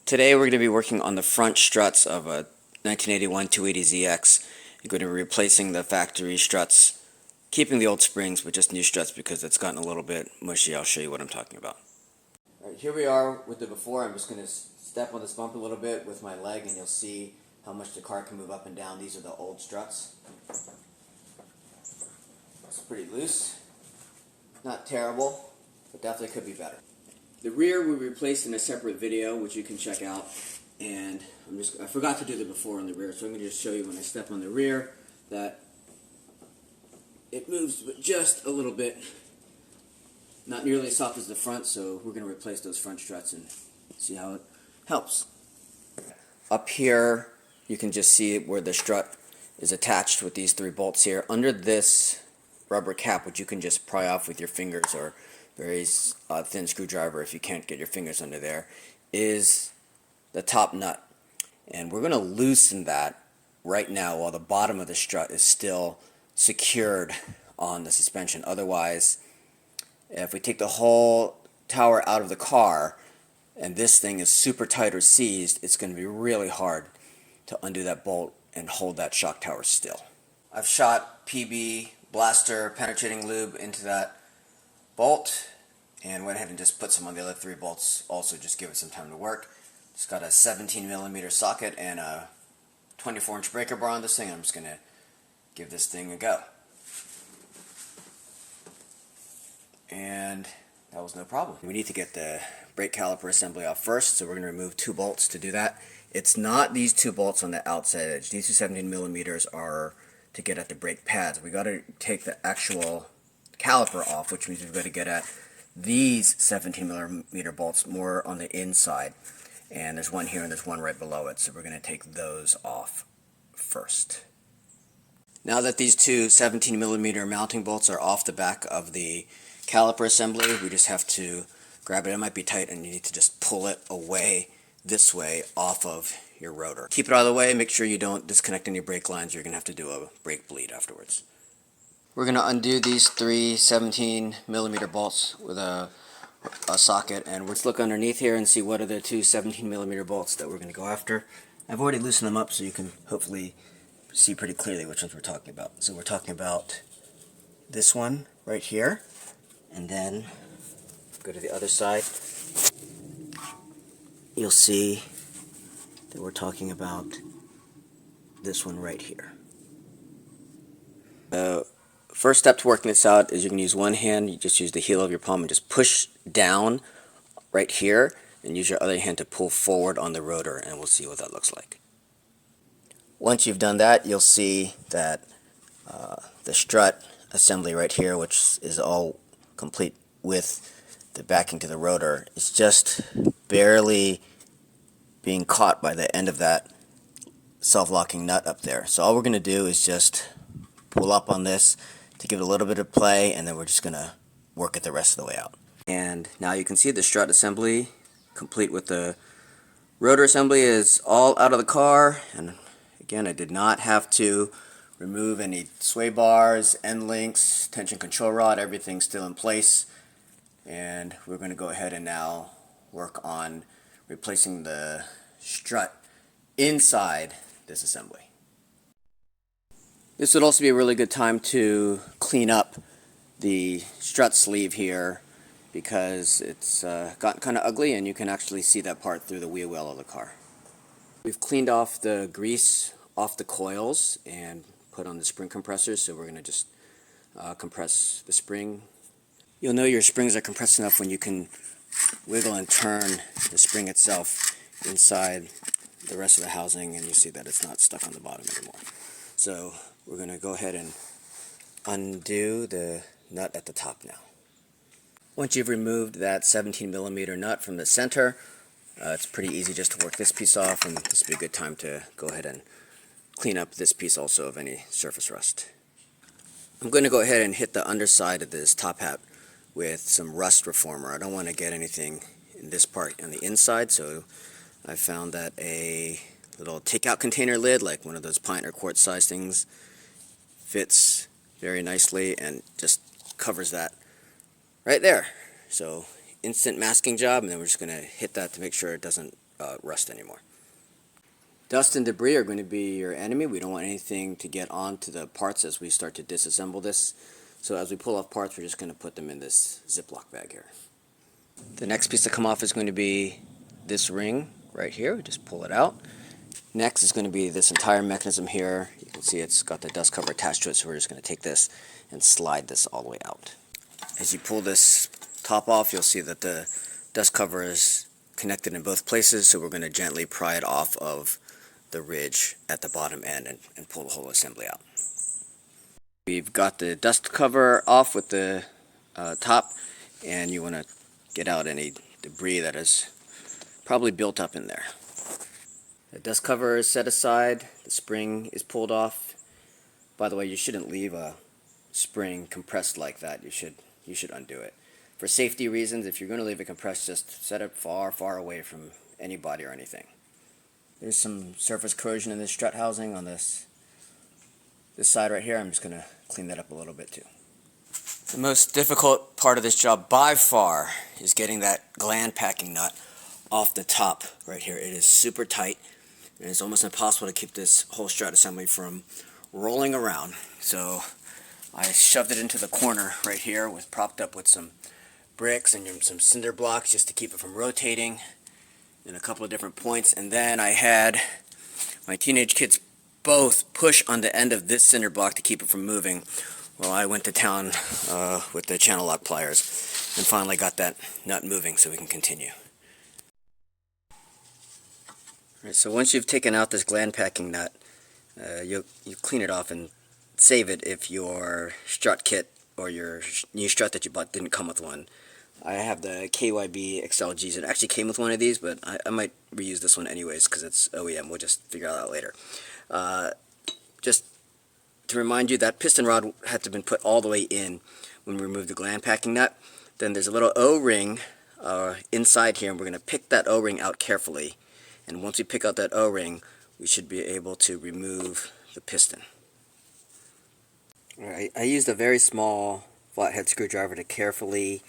Today we're going to be working on the front struts of a 1981 280ZX. We're going to be replacing the factory struts, keeping the old springs, but just new struts because it's gotten a little bit mushy. I'll show you what I'm talking about. Alright, here we are with the before. I'm just going to step on this bump a little bit with my leg and you'll see how much the car can move up and down. These are the old struts. It's pretty loose. Not terrible, but definitely could be better. The rear we replaced in a separate video, which you can check out, and I forgot to do the before on the rear, so I'm going to just show you when I step on the rear that it moves just a little bit, not nearly as soft as the front, so we're going to replace those front struts and see how it helps. Up here you can just see where the strut is attached with these 3 bolts here. Under this rubber cap, which you can just pry off with your fingers or very thin screwdriver if you can't get your fingers under there, is the top nut. And we're going to loosen that right now while the bottom of the strut is still secured on the suspension. Otherwise, if we take the whole tower out of the car and this thing is super tight or seized, it's going to be really hard to undo that bolt and hold that shock tower still. I've shot PB blaster penetrating lube into that bolt and went ahead and just put some on the other 3 bolts also, just give it some time to work. It's got a 17mm socket and a 24-inch breaker bar on this thing. I'm just going to give this thing a go. And that was no problem. We need to get the brake caliper assembly off first, so we're going to remove 2 bolts to do that. It's not these 2 bolts on the outside edge. These 2 17mm are to get at the brake pads. We got to take the actual caliper off, which means we've got to get at these 17mm bolts more on the inside. And there's one here and there's one right below it, so we're going to take those off first. Now that these 2 17mm mounting bolts are off the back of the caliper assembly, we just have to grab it. It might be tight and you need to just pull it away this way off of your rotor. Keep it out of the way, make sure you don't disconnect any brake lines. You're going to have to do a brake bleed afterwards. We're going to undo these 3 17mm bolts with a socket, and let's look underneath here and see what are the 2 17mm bolts that we're going to go after. I've already loosened them up so you can hopefully see pretty clearly which ones we're talking about. So we're talking about this one right here, and then go to the other side. You'll see that we're talking about this one right here. First step to working this out is you can use one hand, you just use the heel of your palm and just push down right here, and use your other hand to pull forward on the rotor, and we'll see what that looks like. Once you've done that, you'll see that the strut assembly right here, which is all complete with the backing to the rotor, is just barely being caught by the end of that self-locking nut up there. So all we're going to do is just pull up on this to give it a little bit of play, and then we're just going to work it the rest of the way out. And now you can see the strut assembly complete with the rotor assembly is all out of the car. And again, I did not have to remove any sway bars, end links, tension control rod. Everything's still in place, and we're going to go ahead and now work on replacing the strut inside this assembly. This would also be a really good time to clean up the strut sleeve here because it's gotten kind of ugly, and you can actually see that part through the wheel well of the car. We've cleaned off the grease off the coils and put on the spring compressors, so we're going to just compress the spring. You'll know your springs are compressed enough when you can wiggle and turn the spring itself inside the rest of the housing, and you see that it's not stuck on the bottom anymore. So we're going to go ahead and undo the nut at the top now. Once you've removed that 17mm nut from the center, it's pretty easy just to work this piece off, and this would be a good time to go ahead and clean up this piece also of any surface rust. I'm going to go ahead and hit the underside of this top hat with some rust reformer. I don't want to get anything in this part on the inside, so I found that a little takeout container lid, like one of those pint or quart size things, fits very nicely and just covers that right there. So instant masking job, and then we're just going to hit that to make sure it doesn't rust anymore. Dust and debris are going to be your enemy. We don't want anything to get onto the parts as we start to disassemble this. So as we pull off parts, we're just going to put them in this Ziploc bag here. The next piece to come off is going to be this ring right here. We just pull it out. Next is going to be this entire mechanism here. You can see it's got the dust cover attached to it, so we're just going to take this and slide this all the way out. As you pull this top off, you'll see that the dust cover is connected in both places, so we're going to gently pry it off of the ridge at the bottom end and pull the whole assembly out. We've got the dust cover off with the top, and you want to get out any debris that is probably built up in there. The dust cover is set aside, the spring is pulled off. By the way, you shouldn't leave a spring compressed like that. You should undo it. For safety reasons, if you're going to leave it compressed, just set it far, far away from anybody or anything. There's some surface corrosion in this strut housing on this side right here. I'm just going to clean that up a little bit too. The most difficult part of this job by far is getting that gland packing nut off the top right here. It is super tight, and it's almost impossible to keep this whole strut assembly from rolling around. So I shoved it into the corner right here, propped up with some bricks and some cinder blocks just to keep it from rotating in a couple of different points. And then I had my teenage kids both push on the end of this cinder block to keep it from moving while I went to town with the channel lock pliers and finally got that nut moving so we can continue. Alright, so once you've taken out this gland packing nut, you clean it off and save it if your strut kit or your new strut that you bought didn't come with one. I have the KYB Excel-Gs. It actually came with one of these, but I might reuse this one anyways because it's OEM. We'll just figure that out later. Just to remind you, that piston rod had to have been put all the way in when we removed the gland packing nut. Then there's a little O-ring inside here, and we're going to pick that O-ring out carefully. And once we pick out that O-ring, we should be able to remove the piston. Alright, I used a very small flathead screwdriver to carefully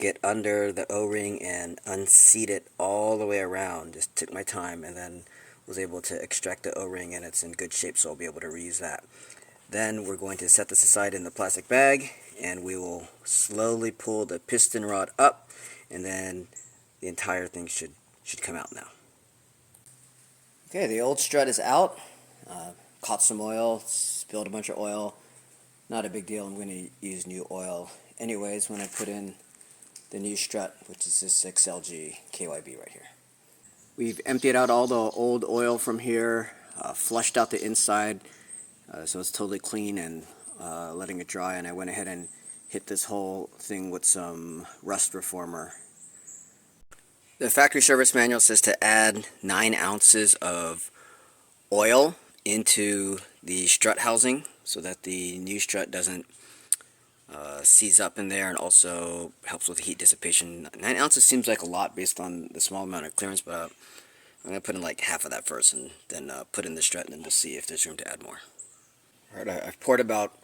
get under the O-ring and unseat it all the way around. Just took my time and then was able to extract the O-ring, and it's in good shape, so I'll be able to reuse that. Then we're going to set this aside in the plastic bag, and we will slowly pull the piston rod up, and then the entire thing should come out now. Okay, the old strut is out. Caught some oil, spilled a bunch of oil. Not a big deal. I'm going to use new oil anyways when I put in the new strut, which is this Excel-G KYB right here. We've emptied out all the old oil from here, flushed out the inside, so it's totally clean, and letting it dry, and I went ahead and hit this whole thing with some rust reformer. The factory service manual says to add 9 ounces of oil into the strut housing so that the new strut doesn't seize up in there, and also helps with heat dissipation. 9 ounces seems like a lot based on the small amount of clearance, but I'm going to put in like half of that first and then put in the strut, and then we'll see if there's room to add more. Alright, I've poured about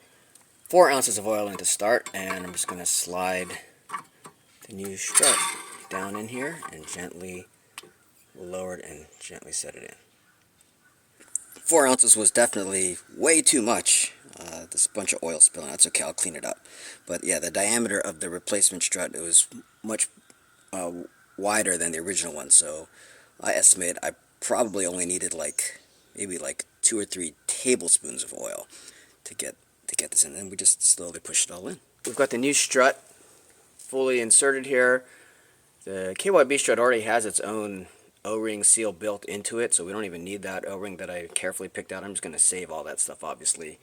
4 ounces of oil in to start, and I'm just going to slide the new strut down in here and gently lower it and gently set it in. 4 ounces was definitely way too much. This bunch of oil spilling. That's okay, I'll clean it up. But yeah, the diameter of the replacement strut, it was much wider than the original one, so I estimate I probably only needed maybe 2 or 3 tablespoons of oil to get this in, and we just slowly push it all in. We've got the new strut fully inserted here. The KYB strut already has its own O-ring seal built into it, so we don't even need that O-ring that I carefully picked out. I'm just going to save all that stuff, obviously,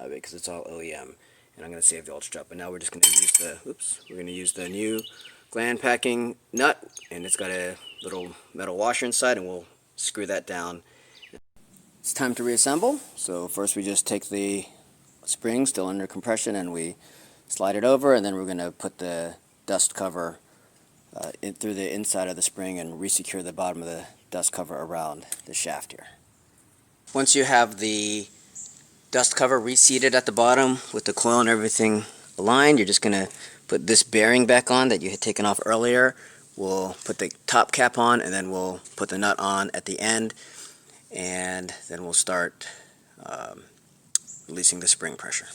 because it's all OEM, and I'm going to save the old strut. But now we're just going to use the new gland packing nut, and it's got a little metal washer inside, and we'll screw that down. It's time to reassemble. So first we just take the spring still under compression and we slide it over, and then we're going to put the dust cover in through the inside of the spring and resecure the bottom of the dust cover around the shaft here. Once you have the dust cover reseated at the bottom with the coil and everything aligned, you're just going to put this bearing back on that you had taken off earlier we'll put the top cap on, and then we'll put the nut on at the end, and then we'll start releasing the spring pressure.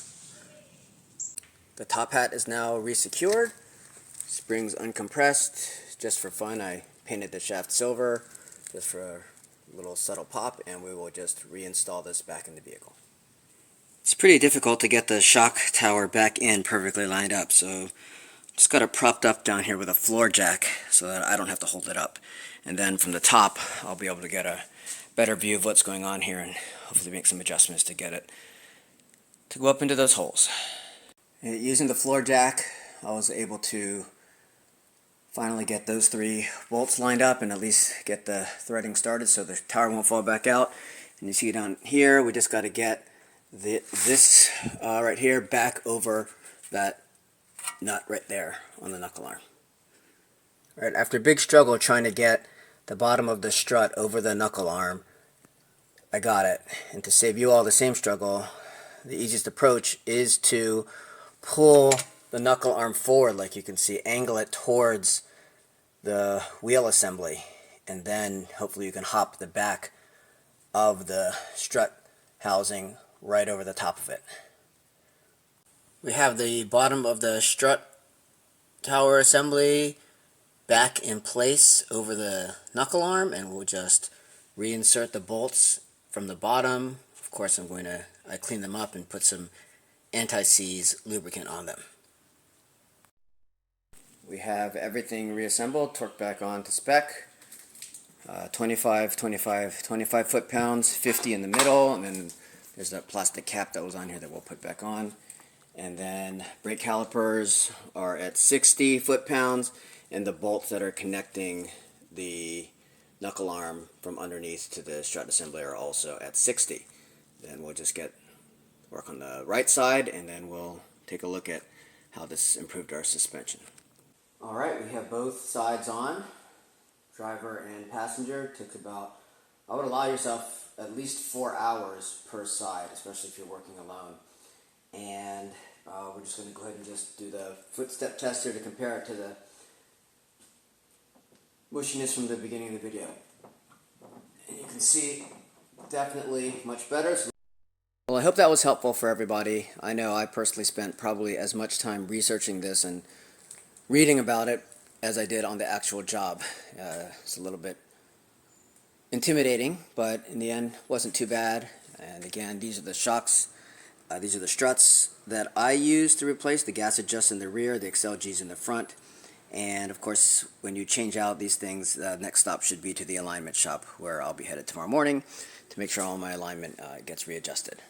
The top hat is now resecured, springs uncompressed. Just for fun, I painted the shaft silver just for a little subtle pop, and we will just reinstall this back in the vehicle. It's pretty difficult to get the shock tower back in perfectly lined up, so just got it propped up down here with a floor jack so that I don't have to hold it up. And then from the top, I'll be able to get a better view of what's going on here and hopefully make some adjustments to get it to go up into those holes. And using the floor jack, I was able to finally get those 3 bolts lined up and at least get the threading started so the tower won't fall back out. And you see down here, we just got to get this right here back over that nut right there on the knuckle arm. Right, after a big struggle trying to get the bottom of the strut over the knuckle arm, I got it. And to save you all the same struggle, the easiest approach is to pull the knuckle arm forward, like you can see, angle it towards the wheel assembly, and then hopefully you can hop the back of the strut housing right over the top of it. We have the bottom of the strut tower assembly back in place over the knuckle arm, and we'll just reinsert the bolts from the bottom. Of course, I clean them up and put some anti-seize lubricant on them. We have everything reassembled, torqued back on to spec. 25 foot-pounds, 50 in the middle, and then there's that plastic cap that was on here that we'll put back on. And then brake calipers are at 60 foot-pounds, and the bolts that are connecting the knuckle arm from underneath to the strut assembly are also at 60. Then we'll just work on the right side, and then we'll take a look at how this improved our suspension. Alright, we have both sides on, driver and passenger. Took about, I would allow yourself at least 4 hours per side, especially if you're working alone. And we're just going to go ahead and just do the footstep test here to compare it to the mushiness from the beginning of the video. And you can see definitely much better. Well, I hope that was helpful for everybody. I know I personally spent probably as much time researching this and reading about it as I did on the actual job. It's a little bit intimidating, but in the end wasn't too bad. And again, these are the shocks. These are the struts that I use to replace the gas adjust in the rear, the Excel-G's in the front. And of course, when you change out these things, the next stop should be to the alignment shop, where I'll be headed tomorrow morning to make sure all my alignment gets readjusted.